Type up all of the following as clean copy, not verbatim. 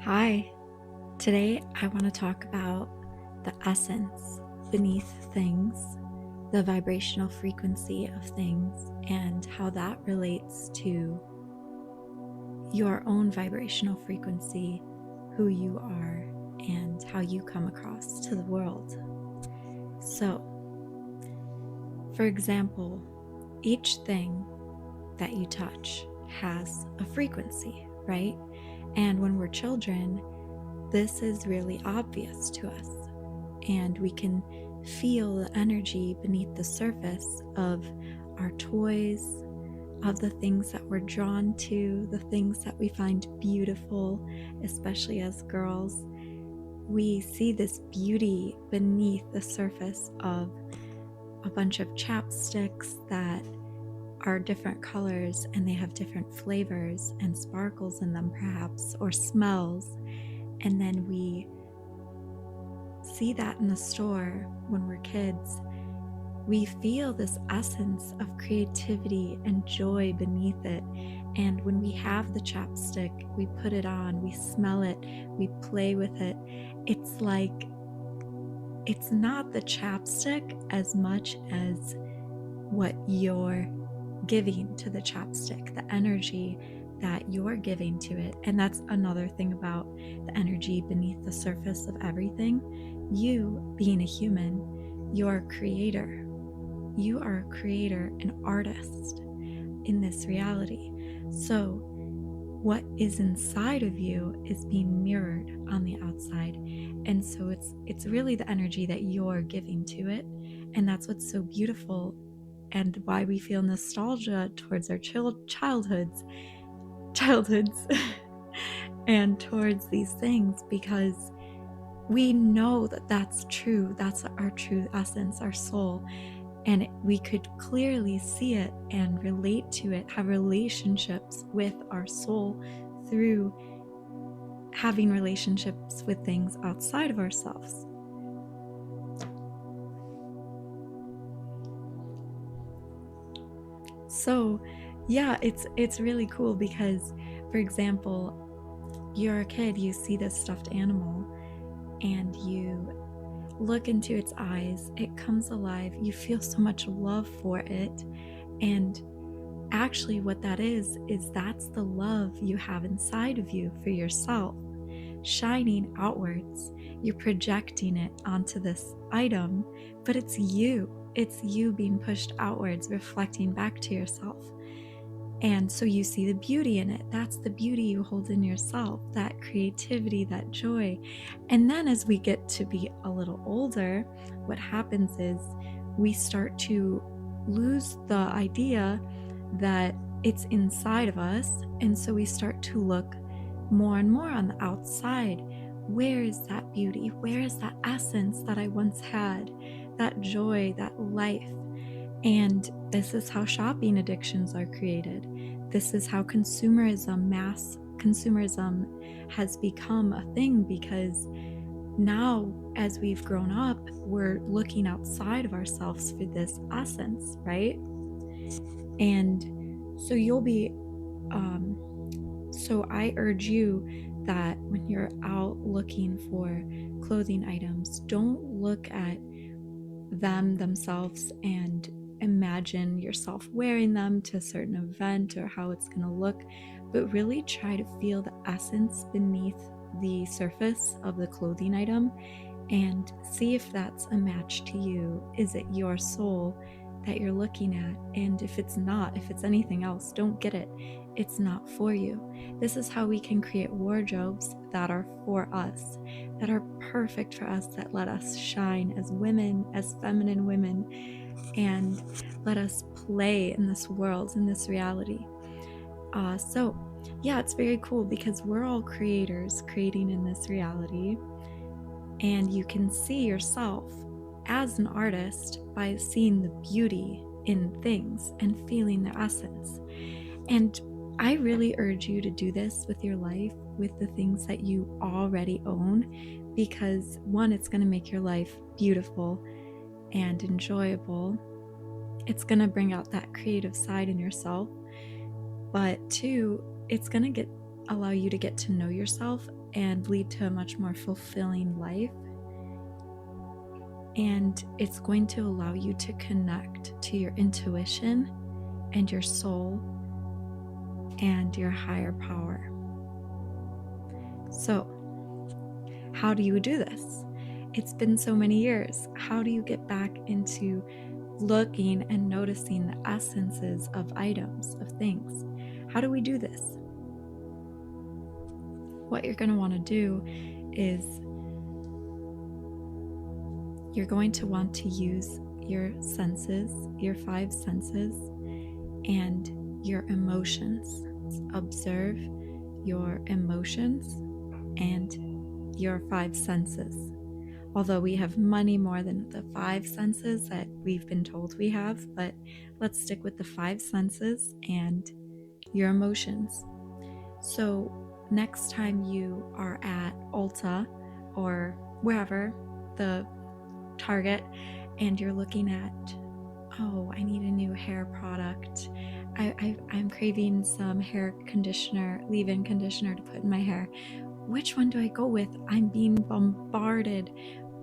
Hi, today I want to talk about the essence beneath things, the vibrational frequency of things, and how that relates to your own vibrational frequency, who you are, and how you come across to the world. So, for example, each thing that you touch has a frequency, right? And when we're children, this is really obvious to us, and we can feel the energy beneath the surface of our toys, of the things that we're drawn to, the things that we find beautiful, especially as girls. We see this beauty beneath the surface of a bunch of chapsticks that are different colors and they have different flavors and sparkles in them, perhaps, or smells. And then we see that in the store when we're kids. We feel this essence of creativity and joy beneath it. And when we have the chapstick, we put it on, we smell it, we play with it. It's like, it's not the chapstick as much as what you're giving to the chapstick, the energy that you're giving to it. And that's another thing about the energy beneath the surface of everything. You, being a human, you're a creator. You are a creator, an artist in this reality. So, what is inside of you is being mirrored on the outside. And so it's really the energy that you're giving to it. And that's what's so beautiful and why we feel nostalgia towards our childhoods and towards these things, because we know that that's true. That's our true essence, our soul. And we could clearly see it and relate to it, have relationships with our soul through having relationships with things outside of ourselves. So, yeah, it's really cool because, for example, you're a kid, you see this stuffed animal and you look into its eyes, it comes alive, you feel so much love for it. And actually, what that is that's the love you have inside of you for yourself, shining outwards. You're projecting it onto this item, but it's you. It's you being pushed outwards, reflecting back to yourself. And so you see the beauty in it. That's the beauty you hold in yourself, that creativity, that joy. And then as we get to be a little older, what happens is we start to lose the idea that it's inside of us. And so we start to look more and more on the outside. Where is that beauty? Where is that essence that I once had? That joy, that life. And this is how shopping addictions are created. This is how mass consumerism has become a thing, because now, as we've grown up, we're looking outside of ourselves for this essence, right? And so so I urge you that when you're out looking for clothing items, don't look at themselves and imagine yourself wearing them to a certain event or how it's going to look, but really try to feel the essence beneath the surface of the clothing item and see if that's a match to you. Is it your soul that you're looking at? And if it's not, if it's anything else, don't get it. It's not for you. This is how we can create wardrobes that are for us, that are perfect for us, that let us shine as women, as feminine women, and let us play in this world, in this reality. So, yeah, it's very cool because we're all creators creating in this reality. And you can see yourself as an artist by seeing the beauty in things and feeling their essence. And I really urge you to do this with your life, with the things that you already own, because one, it's going to make your life beautiful and enjoyable. It's going to bring out that creative side in yourself. But two, it's going to allow you to get to know yourself and lead to a much more fulfilling life. And it's going to allow you to connect to your intuition and your soul and your higher power. So, how do you do this? It's been so many years. How do you get back into looking and noticing the essences of items, of things? How do we do this? What you're going to want to do is you're going to want to use your senses, your 5 senses, and your emotions. Observe your emotions and your 5 senses. Although we have many more than the 5 senses that we've been told we have, but let's stick with the 5 senses and your emotions. So next time you are at Ulta or wherever, the Target, and you're looking at, oh, I need a new hair product. I'm craving some hair conditioner, leave-in conditioner to put in my hair. Which one do I go with? I'm being bombarded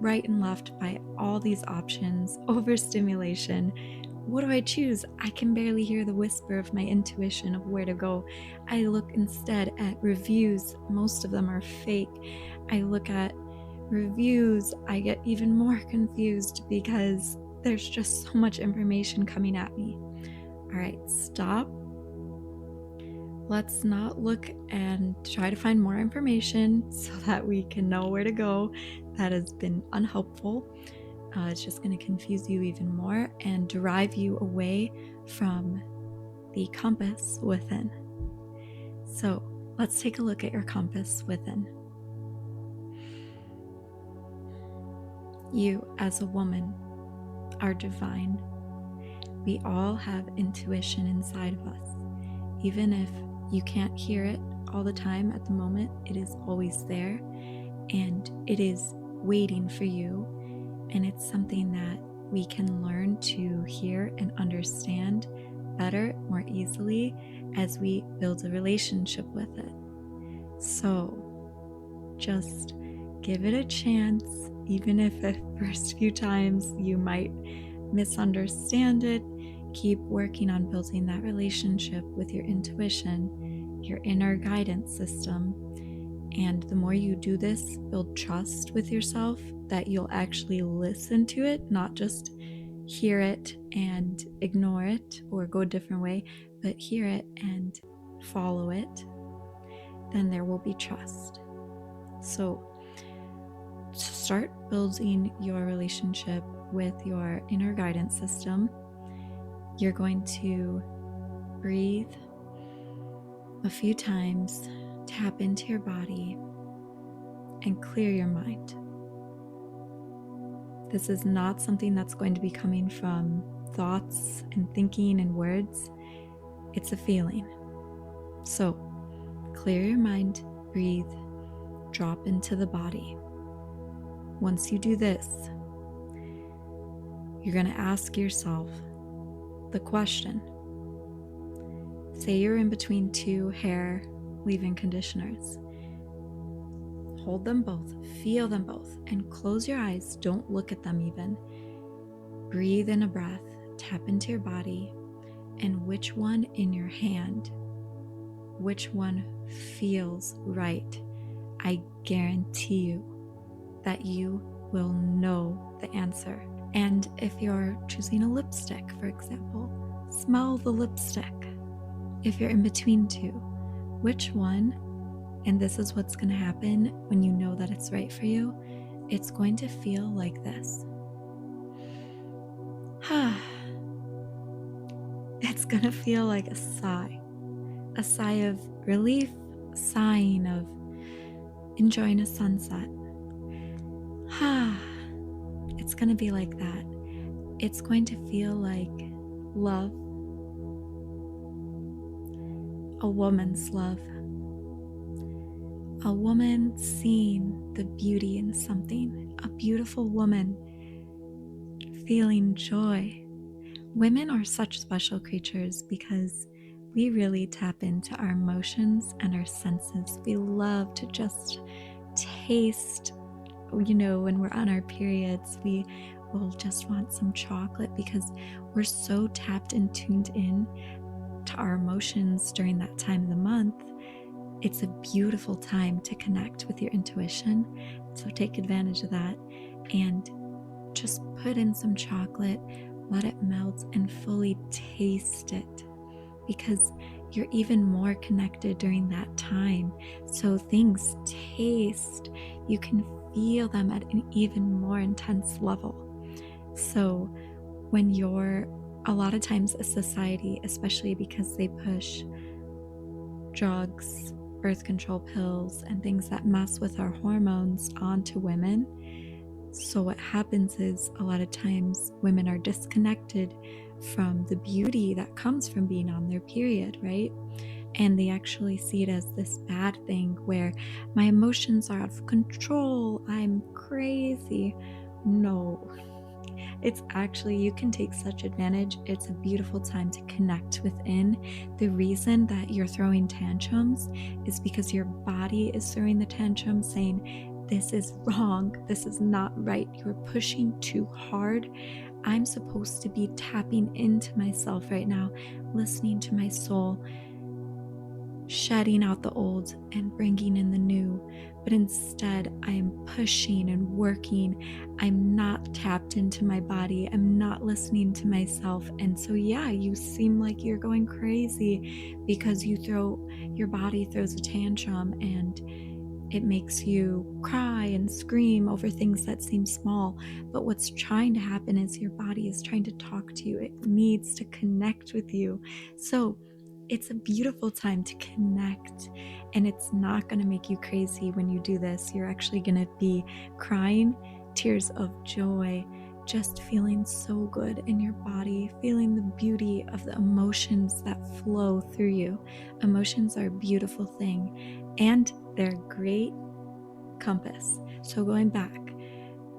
right and left by all these options, overstimulation. What do I choose? I can barely hear the whisper of my intuition of where to go. I look instead at reviews. Most of them are fake. I look at reviews. I get even more confused because there's just so much information coming at me. All right, stop. Let's not look and try to find more information so that we can know where to go. That has been unhelpful. It's just going to confuse you even more and drive you away from the compass within. So let's take a look at your compass within. You, as a woman, are divine. We all have intuition inside of us. Even if you can't hear it all the time at the moment, it is always there and it is waiting for you. And it's something that we can learn to hear and understand better, more easily as we build a relationship with it. So just give it a chance, even if the first few times you might misunderstand it. Keep working on building that relationship with your intuition, your inner guidance system. And the more you do this, build trust with yourself that you'll actually listen to it, not just hear it and ignore it or go a different way, but hear it and follow it. Then there will be trust. So start building your relationship with your inner guidance system. You're going to breathe a few times, tap into your body, and clear your mind. This is not something that's going to be coming from thoughts and thinking and words. It's a feeling. So clear your mind, breathe, drop into the body. Once you do this, you're going to ask yourself the question. Say you're in between 2 hair leave-in conditioners. Hold them both, feel them both, and close your eyes. Don't look at them even. Breathe in a breath, tap into your body, and which one in your hand, which one feels right. I guarantee you that you will know the answer. And if you're choosing a lipstick, for example, smell the lipstick. If you're in between 2, which one? And this is what's going to happen when you know that it's right for you. It's going to feel like this. It's going to feel like a sigh of relief, a sighing of enjoying a sunset. It's going to be like that. It's going to feel like love, a woman's love. A woman seeing the beauty in something, a beautiful woman feeling joy. Women are such special creatures because we really tap into our emotions and our senses. We love to just taste, when we're on our periods, we will just want some chocolate because we're so tapped and tuned in to our emotions during that time of the month. It's a beautiful time to connect with your intuition. So take advantage of that and just put in some chocolate, let it melt, and fully taste it, because you're even more connected during that time. So things taste, you can feel them at an even more intense level. So when you're, a lot of times a society, especially because they push drugs, birth control pills, and things that mess with our hormones onto women. So what happens is a lot of times women are disconnected from the beauty that comes from being on their period, right? And they actually see it as this bad thing where my emotions are out of control, I'm crazy. No, it's actually, you can take such advantage. It's a beautiful time to connect within. The reason that you're throwing tantrums is because your body is throwing the tantrum, saying, this is wrong, this is not right, you're pushing too hard. I'm supposed to be tapping into myself right now, listening to my soul, shedding out the old and bringing in the new. But instead, I am pushing and working. I'm not tapped into my body. I'm not listening to myself. And so, yeah, you seem like you're going crazy because your body throws a tantrum and it makes you cry and scream over things that seem small. But what's trying to happen is your body is trying to talk to you. It needs to connect with you. So it's a beautiful time to connect, and it's not going to make you crazy when you do this. You're actually going to be crying tears of joy, just feeling so good in your body, feeling the beauty of the emotions that flow through you. Emotions are a beautiful thing, and they're a great compass. So going back,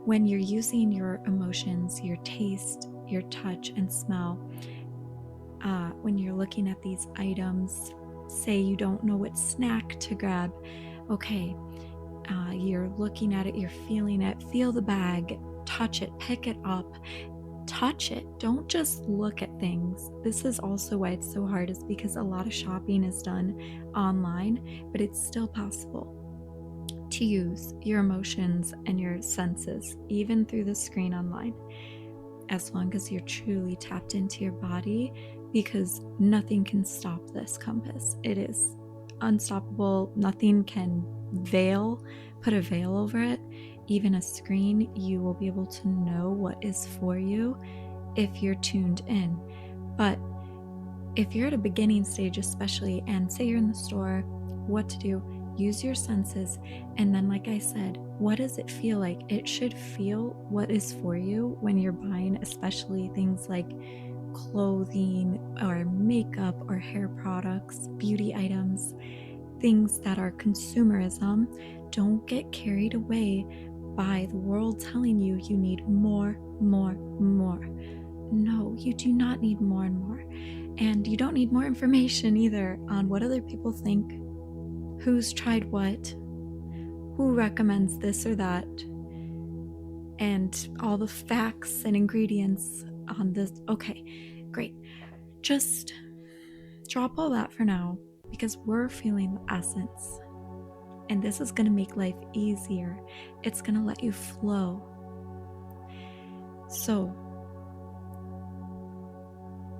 when you're using your emotions, your taste, your touch and smell, when you're looking at these items, say you don't know what snack to grab, okay, you're looking at it, you're feeling it, feel the bag, touch it, pick it up, touch it. Don't just look at things. This is also why it's so hard, is because a lot of shopping is done online, but it's still possible to use your emotions and your senses, even through the screen online, as long as you're truly tapped into your body, because nothing can stop this compass. It is unstoppable. Nothing can put a veil over it. Even a screen, you will be able to know what is for you if you're tuned in. But if you're at a beginning stage, especially, and say you're in the store, what to do, use your senses. And then, like I said, what does it feel like? It should feel what is for you when you're buying, especially things like clothing or makeup or hair products, beauty items, things that are consumerism. Don't get carried away by the world telling you you need more, more, more. No, you do not need more and more. And you don't need more information either on what other people think, who's tried what, who recommends this or that, and all the facts and ingredients on this. Okay, great. Just drop all that for now, because we're feeling the essence. And this is going to make life easier. It's going to let you flow. So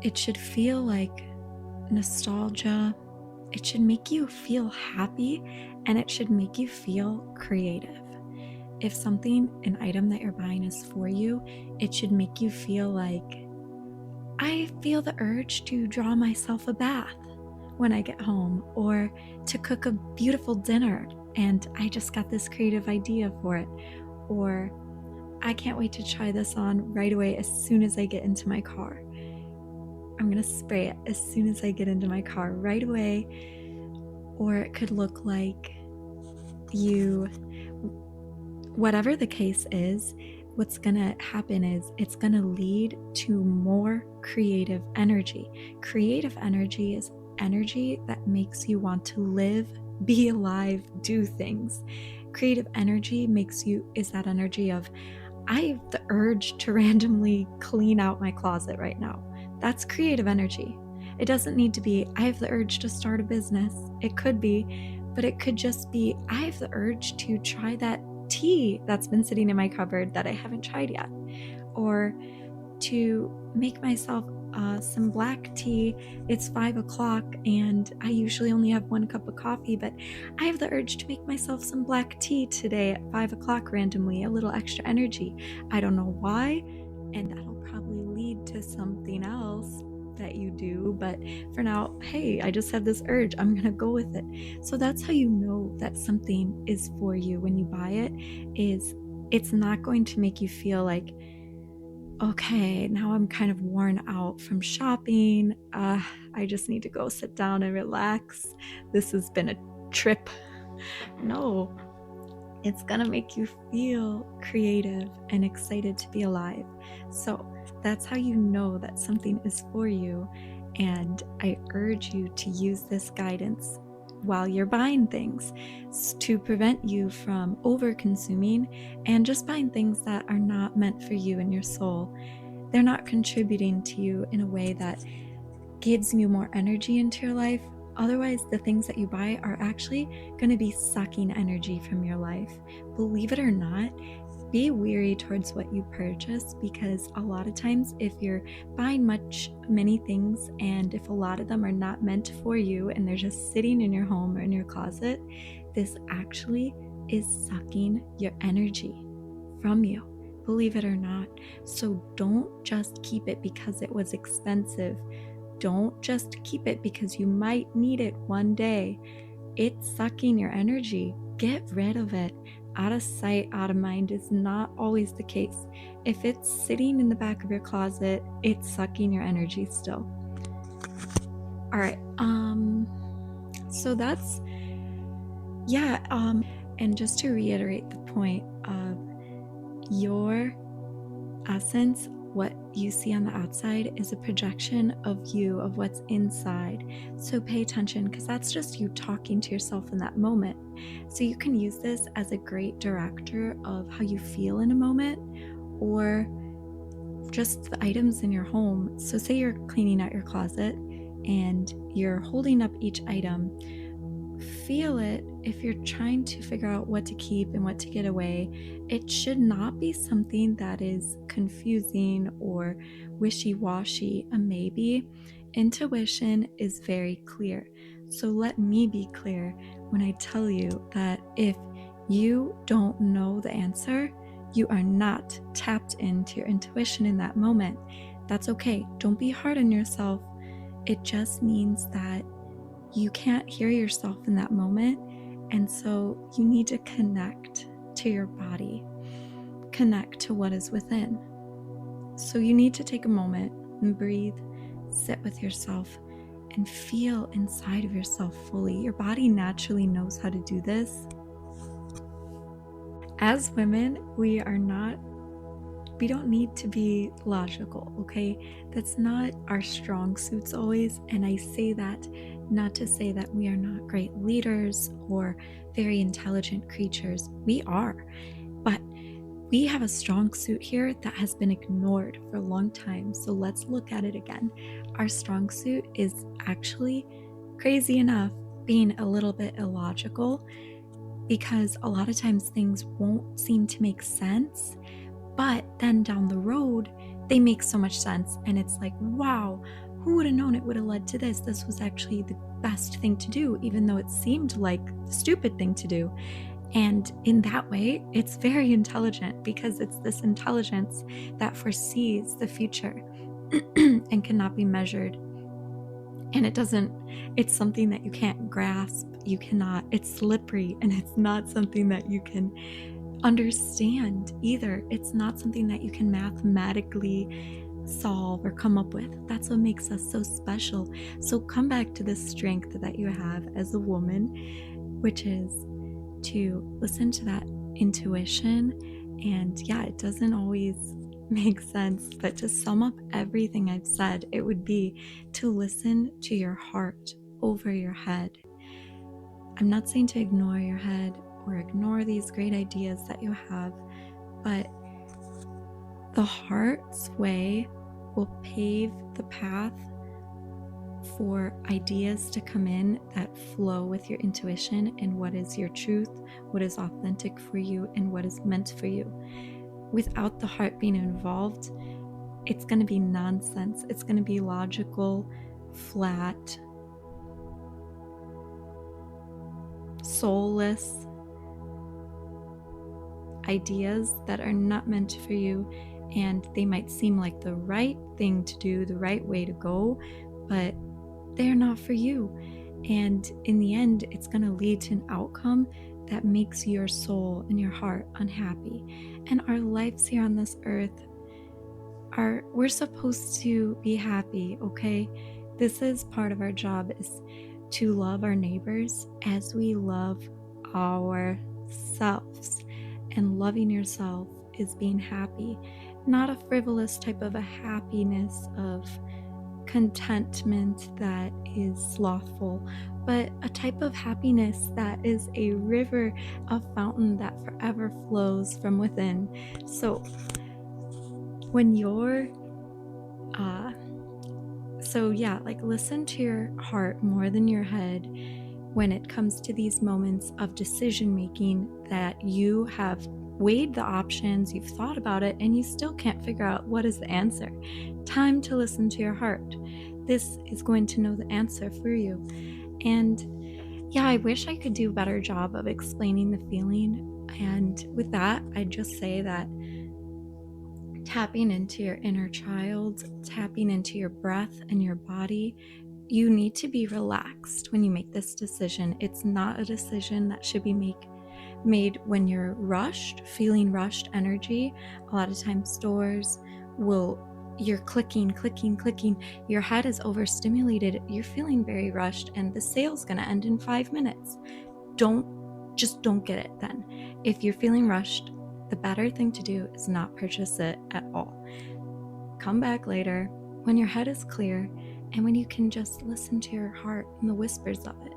it should feel like nostalgia. It should make you feel happy, and it should make you feel creative. If something, an item that you're buying is for you, it should make you feel like, I feel the urge to draw myself a bath when I get home, or to cook a beautiful dinner, and I just got this creative idea for it, or I can't wait to try this on right away as soon as I get into my car. I'm gonna spray it as soon as I get into my car right away. Or it could look like whatever the case is, what's gonna happen is it's gonna lead to more creative energy. Creative energy is energy that makes you want to live, be alive, do things. Creative energy is that energy of, I have the urge to randomly clean out my closet right now. That's creative energy. It doesn't need to be, I have the urge to start a business. It could be, but it could just be, I have the urge to try that tea that's been sitting in my cupboard that I haven't tried yet. Or to make myself some black tea. It's 5 o'clock and I usually only have 1 cup of coffee, but I have the urge to make myself some black tea today at 5 o'clock randomly, a little extra energy. I don't know why, and that'll probably lead to something else that you do, but for now, hey, I just have this urge, I'm gonna go with it. So that's how you know that something is for you when you buy it. Is it's not going to make you feel like, okay, now I'm kind of worn out from shopping. I just need to go sit down and relax. This has been a trip. No, it's gonna make you feel creative and excited to be alive. So that's how you know that something is for you. And I urge you to use this guidance while you're buying things to prevent you from over consuming and just buying things that are not meant for you and your soul. They're not contributing to you in a way that gives you more energy into your life. Otherwise, the things that you buy are actually going to be sucking energy from your life. Believe it or not, be weary towards what you purchase, because a lot of times if you're buying many things and if a lot of them are not meant for you and they're just sitting in your home or in your closet, this actually is sucking your energy from you. Believe it or not. So don't just keep it because it was expensive. Don't just keep it because you might need it one day. It's sucking your energy. Get rid of it. Out of sight, out of mind is not always the case. If it's sitting in the back of your closet, it's sucking your energy still. All right. So that's, yeah. And just to reiterate the point of your essence, what you see on the outside is a projection of you, of what's inside. So pay attention, because that's just you talking to yourself in that moment. So you can use this as a great director of how you feel in a moment, or just the items in your home. So say you're cleaning out your closet and you're holding up each item. Feel it. If you're trying to figure out what to keep and what to get away, it should not be something that is confusing or wishy-washy. A maybe. Intuition is very clear. So let me be clear when I tell you that if you don't know the answer, you are not tapped into your intuition in that moment. That's okay. Don't be hard on yourself. It just means that you can't hear yourself in that moment. And so you need to connect to your body, connect to what is within. So you need to take a moment and breathe, sit with yourself, and feel inside of yourself fully. Your body naturally knows how to do this. As women, we don't need to be logical, okay? That's not our strong suits always. And I say that not to say that we are not great leaders or very intelligent creatures. We are. But we have a strong suit here that has been ignored for a long time. So let's look at it again. Our strong suit is actually, crazy enough, being a little bit illogical, because a lot of times things won't seem to make sense. But then down the road, they make so much sense. And it's like, wow, who would have known it would have led to this? This was actually the best thing to do, even though it seemed like the stupid thing to do. And in that way, it's very intelligent, because it's this intelligence that foresees the future and cannot be measured. And it's something that you can't grasp. It's slippery, and it's not something that you can understand either. It's not something that you can mathematically solve or come up with. That's what makes us so special. So come back to the strength that you have as a woman, which is to listen to that intuition. And yeah, it doesn't always make sense, but to sum up everything I've said, it would be to listen to your heart. over your head. I'm not saying to ignore your head or ignore these great ideas that you have, but the heart's way will pave the path for ideas to come in that flow with your intuition and what is your truth, what is authentic for you, and what is meant for you. Without the heart being involved, it's going to be nonsense. It's going to be logical, flat, soulless ideas that are not meant for you, and they might seem like the right thing to do, the right way to go, but they're not for you. And in the end, it's going to lead to an outcome that makes your soul and your heart unhappy. And our lives here on this earth we're supposed to be happy, okay? This is part of our job, is to love our neighbors as we love ourselves. And loving yourself is being happy, not a frivolous type of a happiness of contentment that is slothful, but a type of happiness that is a river, a fountain that forever flows from within. So when you're listen to your heart more than your head when it comes to these moments of decision making that you have weighed the options, you've thought about it, and you still can't figure out what is the answer. Time to listen to your heart. This is going to know the answer for you. And yeah, I wish I could do a better job of explaining the feeling. And with that, I'd just say that tapping into your inner child, tapping into your breath and your body, you need to be relaxed when you make this decision. It's not a decision that should be made when you're rushed, feeling rushed energy. A lot of times stores you're clicking, your head is overstimulated, you're feeling very rushed, and the sale's gonna end in 5 minutes. Don't get it then. If you're feeling rushed, the better thing to do is not purchase it at all. Come back later when your head is clear and when you can just listen to your heart and the whispers of it.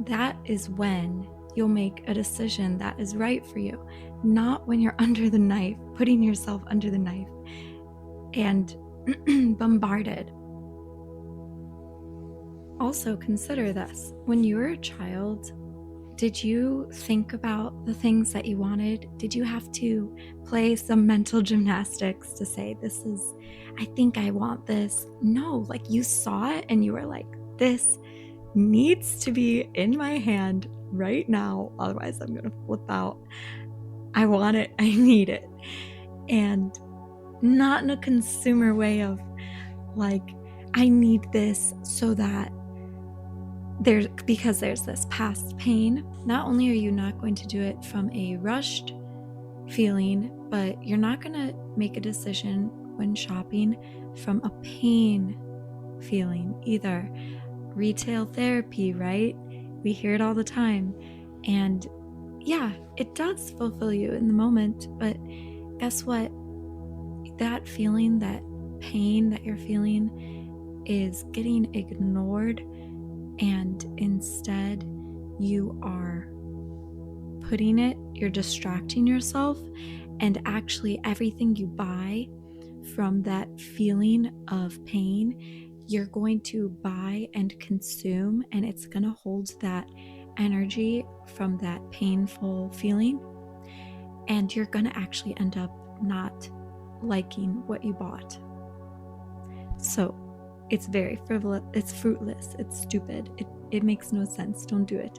That is when you'll make a decision that is right for you, not when you're under the knife, putting yourself under the knife and bombarded. Also, consider this. When you were a child, did you think about the things that you wanted? Did you have to play some mental gymnastics to say, I think I want this? No, like you saw it and you were like, this needs to be in my hand right now. Otherwise, I'm going to flip out. I want it. I need it. And not in a consumer way of like, I need this so that because there's this past pain. Not only are you not going to do it from a rushed feeling, but you're not going to make a decision when shopping from a pain feeling either. Retail therapy, right? We hear it all the time. And yeah, it does fulfill you in the moment, but guess what? That feeling, that pain that you're feeling is getting ignored, and instead you are you're distracting yourself, and actually everything you buy from that feeling of pain, you're going to buy and consume, and it's going to hold that energy from that painful feeling, and you're going to actually end up not liking what you bought. So it's very frivolous, it's fruitless, it's stupid, it makes no sense. Don't do it.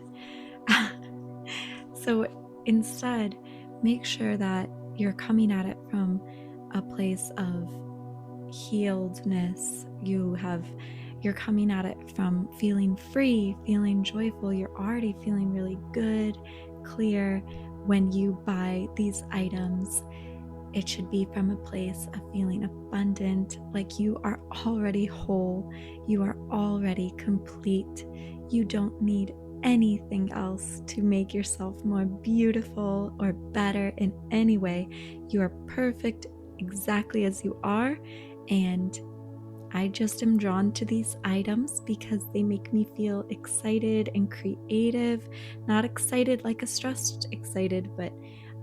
So instead, make sure that you're coming at it from a place of healedness. You're coming at it from feeling free, feeling joyful. You're already feeling really good, clear. When you buy these items, it should be from a place of feeling abundant, like you are already whole, you are already complete. You don't need anything else to make yourself more beautiful or better in any way. You are perfect exactly as you are, and I just am drawn to these items because they make me feel excited and creative. Not excited like a stressed excited, but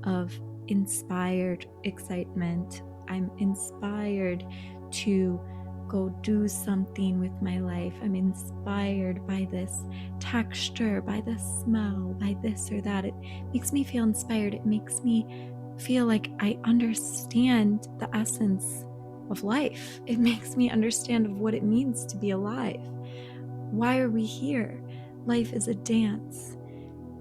of inspired excitement. I'm inspired to go do something with my life. I'm inspired by this texture, by the smell, by this or that. It makes me feel inspired. It makes me feel like I understand the essence of life. It makes me understand of what it means to be alive. Why are we here? Life is a dance.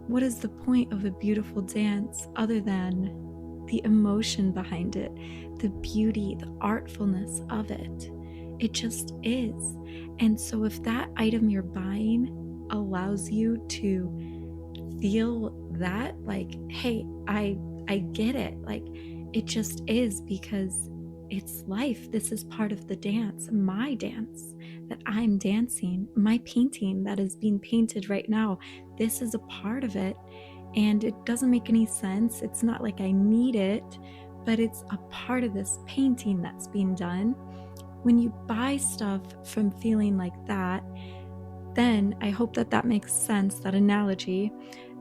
What is the point of a beautiful dance other than the emotion behind it, the beauty, the artfulness of it? It just is. And so if that item you're buying allows you to feel that, like, hey, I get it. Like, it just is, because it's life. This is part of the dance, my dance that I'm dancing, my painting that is being painted right now. This is a part of it, and it doesn't make any sense. It's not like I need it, but it's a part of this painting that's being done. When you buy stuff from feeling like that, then I hope that that makes sense, that analogy,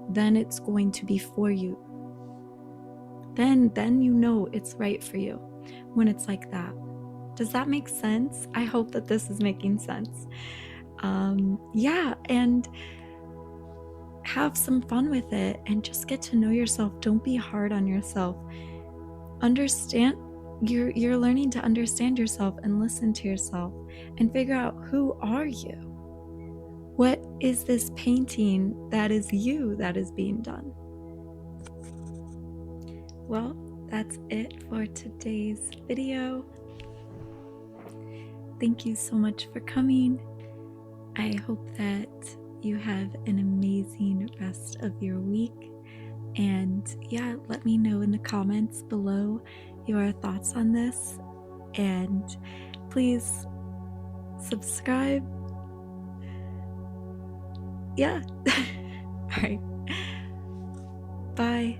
then it's going to be for you. Then you know it's right for you when it's like that. Does that make sense? I hope that this is making sense. Yeah, and have some fun with it and just get to know yourself. Don't be hard on yourself. Understand, you're learning to understand yourself and listen to yourself and figure out, who are you? What is this painting that is you that is being done? Well, that's it for today's video. Thank you so much for coming. I hope that you have an amazing rest of your week. And yeah, let me know in the comments below your thoughts on this. And please subscribe. Yeah. All right. Bye.